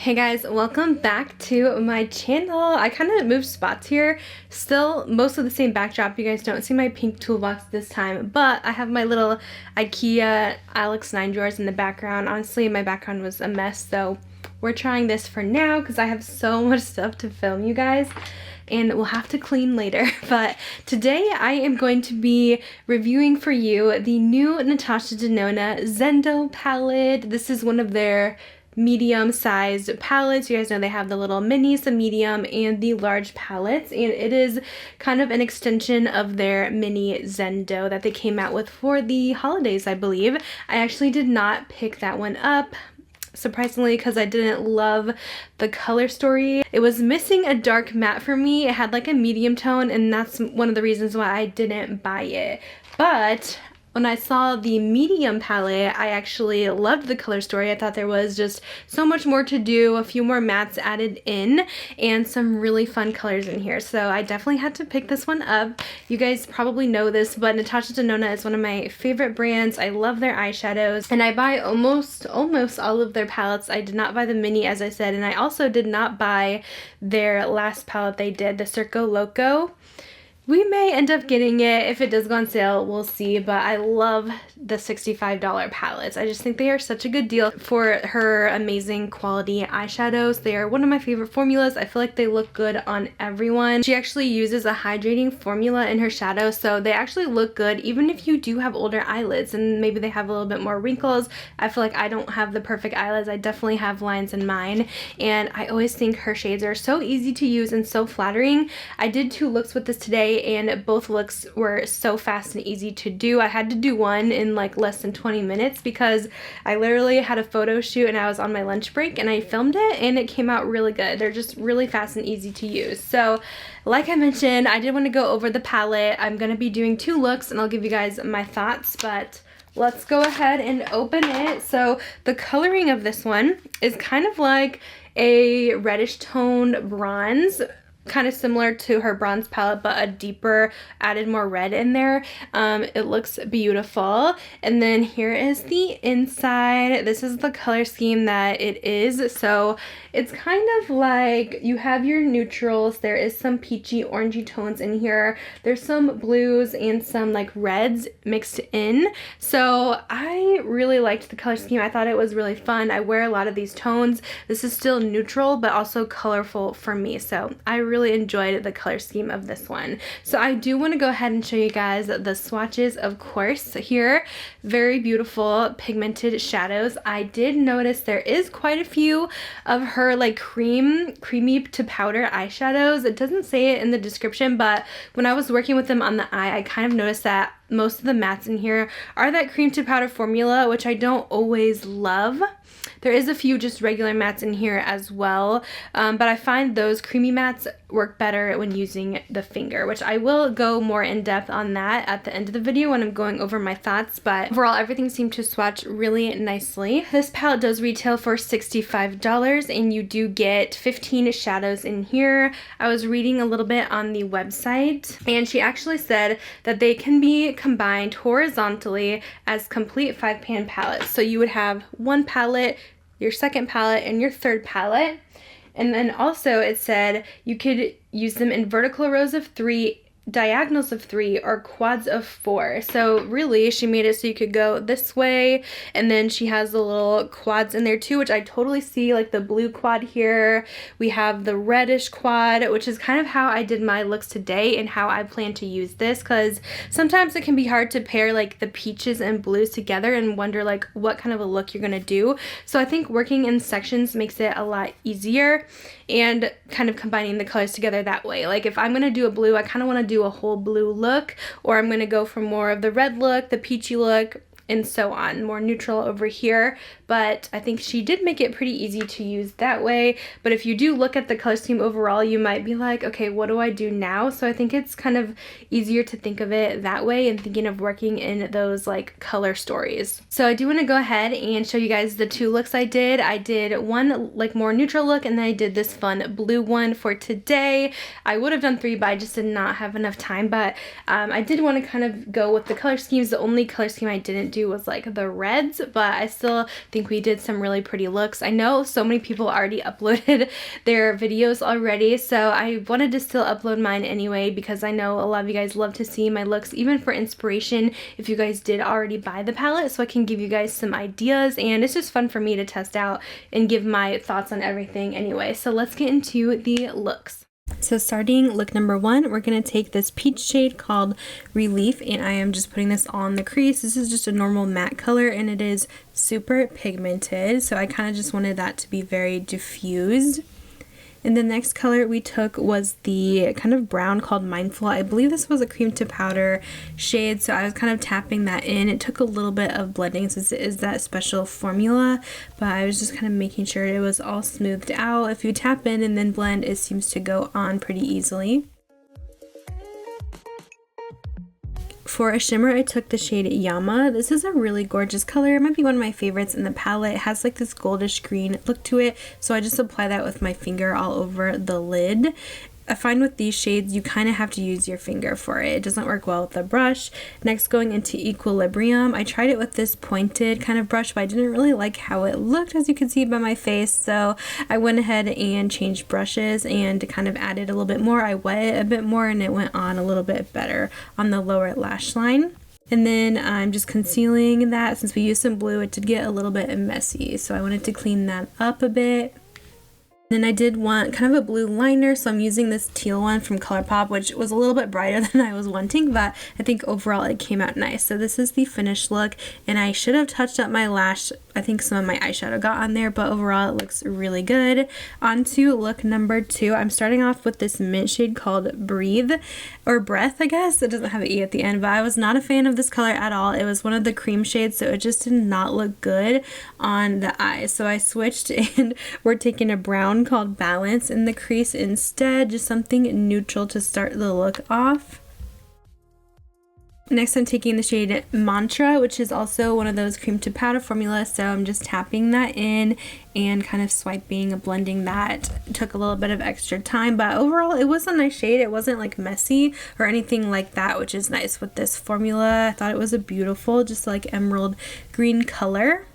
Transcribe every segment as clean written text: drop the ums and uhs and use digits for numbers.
Hey guys, welcome back to my channel. I kind of moved spots here. Still most of the same backdrop. You guys don't see my pink toolbox this time, but I have my little IKEA Alex 9 drawers in the background. Honestly, my background was a mess, so we're trying this for now because I have so much stuff to film, you guys, and we'll have to clean later. But today I am going to be reviewing for you the new Natasha Denona Zendo palette. This is one of their medium-sized palettes. You guys know they have the little minis, the medium, and the large palettes, and it is kind of an extension of their mini Zendo that they came out with for the holidays, I believe. I actually did not pick that one up, surprisingly, because I didn't love the color story. It was missing a dark matte for me. It had like a medium tone, and that's one of the reasons why I didn't buy it. But when I saw the medium palette, I actually loved the color story. I thought there was just so much more to do, a few more mattes added in, and some really fun colors in here. So I definitely had to pick this one up. You guys probably know this, but Natasha Denona is one of my favorite brands. I love their eyeshadows, and I buy almost all of their palettes. I did not buy the mini, as I said, and I also did not buy their last palette they did, the Circo Loco. We may end up getting it if it does go on sale, we'll see, but I love the $65 palettes. I just think they are such a good deal for her amazing quality eyeshadows. They are one of my favorite formulas. I feel like they look good on everyone. She actually uses a hydrating formula in her shadows, so they actually look good even if you do have older eyelids and maybe they have a little bit more wrinkles. I feel like I don't have the perfect eyelids. I definitely have lines in mine, and I always think her shades are so easy to use and so flattering. I did 2 looks with this today, and both looks were so fast and easy to do. I had to do one in like less than 20 minutes because I literally had a photo shoot and I was on my lunch break and I filmed it, and it came out really good. They're just really fast and easy to use. So like I mentioned, I did want to go over the palette. I'm going to be doing 2 looks and I'll give you guys my thoughts, but let's go ahead and open it. So the coloring of this one is kind of like a reddish toned bronze, kind of similar to her bronze palette, but a deeper, added more red in there. It looks beautiful. And then here is the inside. This is the color scheme that it is. So it's kind of like you have your neutrals. There is some peachy orangey tones in here. There's some blues and some like reds mixed in. So I really liked the color scheme. I thought it was really fun. I wear a lot of these tones. This is still neutral but also colorful for me, so I really enjoyed the color scheme of this one. So I do want to go ahead and show you guys the swatches, of course. Here, very beautiful pigmented shadows. I did notice there is quite a few of her like creamy to powder eyeshadows. It doesn't say it in the description, but when I was working with them on the eye, I kind of noticed that most of the mattes in here are that cream to powder formula, which I don't always love. There is a few just regular mattes in here as well, but I find those creamy mattes work better when using the finger, which I will go more in depth on that at the end of the video when I'm going over my thoughts. But overall, everything seemed to swatch really nicely. This palette does retail for $65, and you do get 15 shadows in here. I was reading a little bit on the website, and she actually said that they can be combined horizontally as complete 5-pan palettes. So you would have one palette, your second palette, and your third palette. And then also it said you could use them in vertical rows of 3, diagonals of 3, or quads of 4. So really she made it so you could go this way, and then she has the little quads in there too, which I totally see, like the blue quad here. We have the reddish quad, which is kind of how I did my looks today and how I plan to use this, because sometimes it can be hard to pair like the peaches and blues together and wonder like what kind of a look you're gonna do. So I think working in sections makes it a lot easier, and kind of combining the colors together that way. Like if I'm gonna do a blue, I kind of want to do a whole blue look, or I'm gonna go for more of the red look, the peachy look, and so on, more neutral over here. But I think she did make it pretty easy to use that way. But if you do look at the color scheme overall, you might be like, okay, what do I do now? So I think it's kind of easier to think of it that way and thinking of working in those like color stories. So I do want to go ahead and show you guys the 2 looks I did. I did one like more neutral look, and then I did this fun blue one for today. I would have done 3, but I just did not have enough time. But I did want to kind of go with the color schemes. The only color scheme I didn't do was like the reds, but I still think think we did some really pretty looks. I know so many people already uploaded their videos already, so I wanted to still upload mine anyway because I know a lot of you guys love to see my looks, even for inspiration if you guys did already buy the palette, so I can give you guys some ideas, and it's just fun for me to test out and give my thoughts on everything anyway. So let's get into the looks. So starting look number 1, we're going to take this peach shade called Relief, and I am just putting this on the crease. This is just a normal matte color and it is super pigmented, so I kind of just wanted that to be very diffused. And the next color we took was the kind of brown called Mindful. I believe this was a cream to powder shade, so I was kind of tapping that in. It took a little bit of blending since it is that special formula, but I was just kind of making sure it was all smoothed out. If you tap in and then blend, it seems to go on pretty easily. For a shimmer, I took the shade Yama. This is a really gorgeous color. It might be one of my favorites in the palette. It has like this goldish green look to it, so I just apply that with my finger all over the lid. I find with these shades you kind of have to use your finger for it. It doesn't work well with the brush. Next, going into Equilibrium. I tried it with this pointed kind of brush, but I didn't really like how it looked, as you can see by my face, so I went ahead and changed brushes and kind of added a little bit more. I wet it a bit more and it went on a little bit better on the lower lash line. And then I'm just concealing that. Since we used some blue, it did get a little bit messy, so I wanted to clean that up a bit. Then I did want kind of a blue liner, so I'm using this teal one from ColourPop, which was a little bit brighter than I was wanting, but I think overall it came out nice. So this is the finished look, and I should have touched up my lash. I think some of my eyeshadow got on there, but overall it looks really good. On to look number 2. I'm starting off with this mint shade called Breathe, or Breath, I guess. It doesn't have an E at the end, but I was not a fan of this color at all. It was one of the cream shades, so it just did not look good on the eyes. So I switched and we're taking a brown called Balance in the crease instead, just something neutral to start the look off. Next, I'm taking the shade Mantra, which is also one of those cream to powder formulas, so I'm just tapping that in and kind of swiping, blending that. It took a little bit of extra time, but overall it was a nice shade. It wasn't like messy or anything like that, which is nice with this formula. I thought it was a beautiful, just like emerald green color.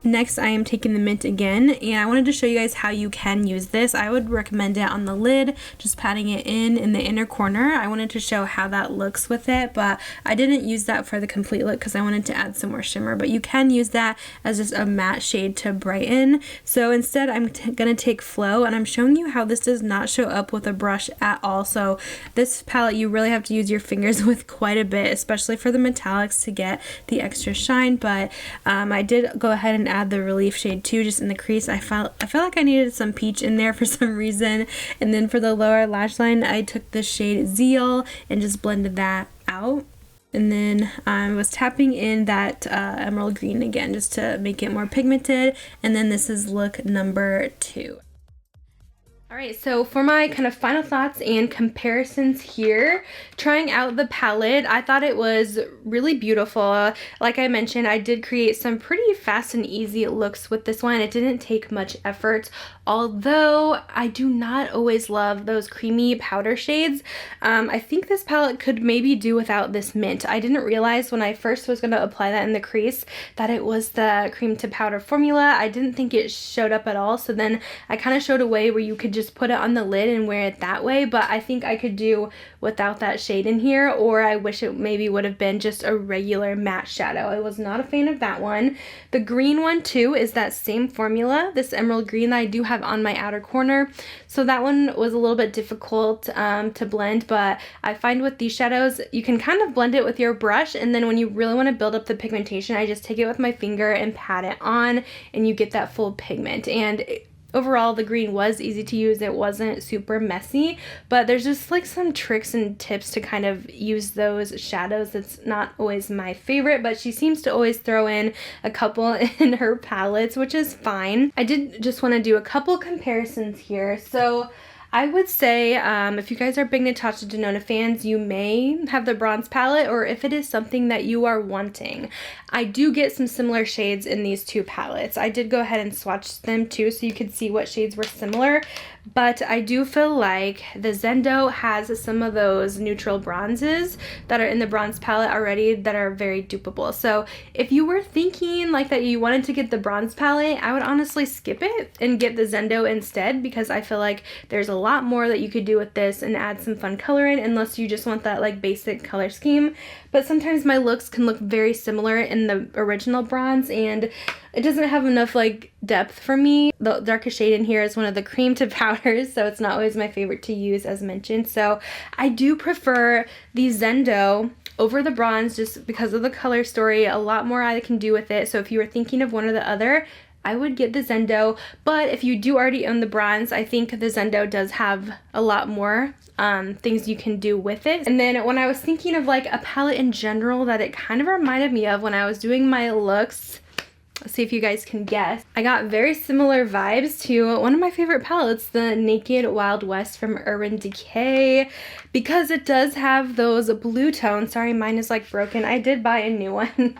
Next, I am taking the mint again, and I wanted to show you guys how you can use this. I would recommend it on the lid, just patting it in the inner corner. I wanted to show how that looks with it, but I didn't use that for the complete look because I wanted to add some more shimmer, but you can use that as just a matte shade to brighten. So instead, I'm gonna take Flow, and I'm showing you how this does not show up with a brush at all. So this palette, you really have to use your fingers with quite a bit, especially for the metallics to get the extra shine, but I did go ahead and add the Relief shade too, just in the crease. I felt like I needed some peach in there for some reason. And then for the lower lash line, I took the shade Zeal and just blended that out. And then I was tapping in that emerald green again just to make it more pigmented. And then this is look number 2. Alright, so for my kind of final thoughts and comparisons here, trying out the palette, I thought it was really beautiful. Like I mentioned, I did create some pretty fast and easy looks with this one. It didn't take much effort, although I do not always love those creamy powder shades. I think this palette could maybe do without this mint. I didn't realize when I first was going to apply that in the crease that it was the cream to powder formula. I didn't think it showed up at all, so then I kind of showed a way where you could just put it on the lid and wear it that way, but I think I could do without that shade in here, or I wish it maybe would have been just a regular matte shadow. I was not a fan of that one. The green one too is that same formula, this emerald green that I do have on my outer corner, so that one was a little bit difficult to blend, but I find with these shadows you can kind of blend it with your brush, and then when you really want to build up the pigmentation, I just take it with my finger and pat it on, and you get that full pigment. And overall, the green was easy to use. It wasn't super messy, but there's just like some tricks and tips to kind of use those shadows. It's not always my favorite, but she seems to always throw in a couple in her palettes, which is fine. I did just want to do a couple comparisons here. So I would say if you guys are big Natasha Denona fans, you may have the bronze palette, or if it is something that you are wanting. I do get some similar shades in these two palettes. I did go ahead and swatch them too so you could see what shades were similar, but I do feel like the Zendo has some of those neutral bronzes that are in the bronze palette already that are very dupeable. So if you were thinking like that you wanted to get the bronze palette, I would honestly skip it and get the Zendo instead, because I feel like there's a lot more that you could do with this and add some fun color in, unless you just want that like basic color scheme. But sometimes my looks can look very similar in the original bronze, and it doesn't have enough like depth for me. The darkest shade in here is one of the cream to powders, so it's not always my favorite to use, as mentioned. So I do prefer the Zendo over the bronze just because of the color story. A lot more I can do with it. So if you were thinking of one or the other, I would get the Zendo. But if you do already own the bronze, I think the Zendo does have a lot more things you can do with it. And then when I was thinking of like a palette in general that it kind of reminded me of when I was doing my looks, let's see if you guys can guess. I got very similar vibes to one of my favorite palettes, the Naked Wild West from Urban Decay, because it does have those blue tones. Sorry, mine is like broken. I did buy a new one,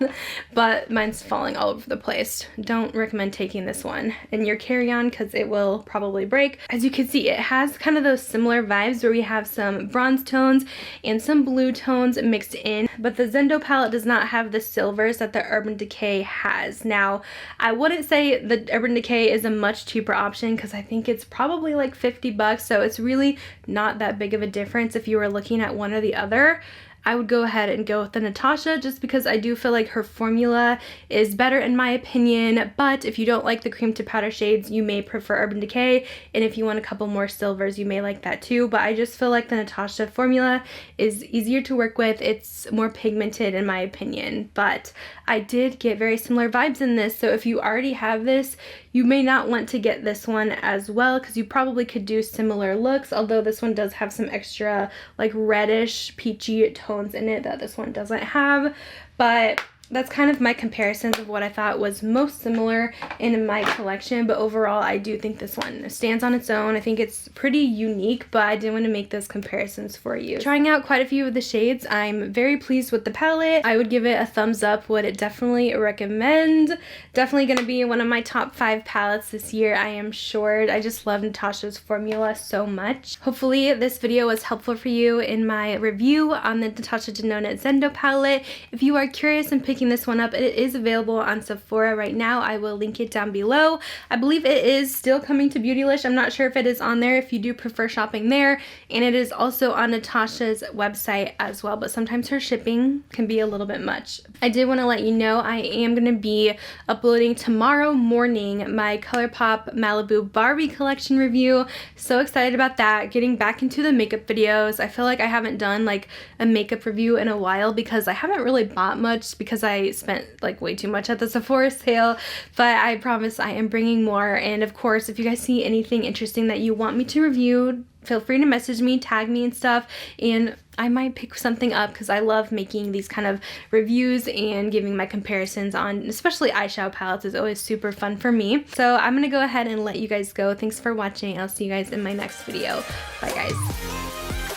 but mine's falling all over the place. Don't recommend taking this one in your carry-on because it will probably break. As you can see, it has kind of those similar vibes where we have some bronze tones and some blue tones mixed in, but the Zendo palette does not have the silvers that the Urban Decay has. Now, I wouldn't say the Urban Decay is a much cheaper option because I think it's probably like 50 bucks, so it's really not that big of a difference if you were looking at one or the other. I would go ahead and go with the Natasha just because I do feel like her formula is better in my opinion, but if you don't like the cream to powder shades, you may prefer Urban Decay, and if you want a couple more silvers, you may like that too. But I just feel like the Natasha formula is easier to work with. It's more pigmented in my opinion, but I did get very similar vibes in this, so if you already have this, you may not want to get this one as well because you probably could do similar looks, although this one does have some extra like reddish peachy tones in it that this one doesn't have. But that's kind of my comparisons of what I thought was most similar in my collection, but overall I do think this one stands on its own. I think it's pretty unique, but I did want to make those comparisons for you. Trying out quite a few of the shades, I'm very pleased with the palette. I would give it a thumbs up, would definitely recommend. Definitely going to be one of my top 5 palettes this year, I am sure. I just love Natasha's formula so much. Hopefully this video was helpful for you in my review on the Natasha Denona Zendo palette. If you are curious and picking this one up, it is available on Sephora right now. I will link it down below. I believe it is still coming to Beautylish. I'm not sure if it is on there if you do prefer shopping there, and it is also on Natasha's website as well, but sometimes her shipping can be a little bit much. I did want to let you know I am going to be uploading tomorrow morning my ColourPop Malibu Barbie collection review. So excited about that. Getting back into the makeup videos. I feel like I haven't done like a makeup review in a while because I haven't really bought much because I spent like way too much at the Sephora sale, but I promise I am bringing more. And of course, if you guys see anything interesting that you want me to review, feel free to message me, tag me and stuff, and I might pick something up because I love making these kind of reviews and giving my comparisons on especially eyeshadow palettes is always super fun for me. So I'm gonna go ahead and let you guys go. Thanks for watching. I'll see you guys in my next video. Bye guys.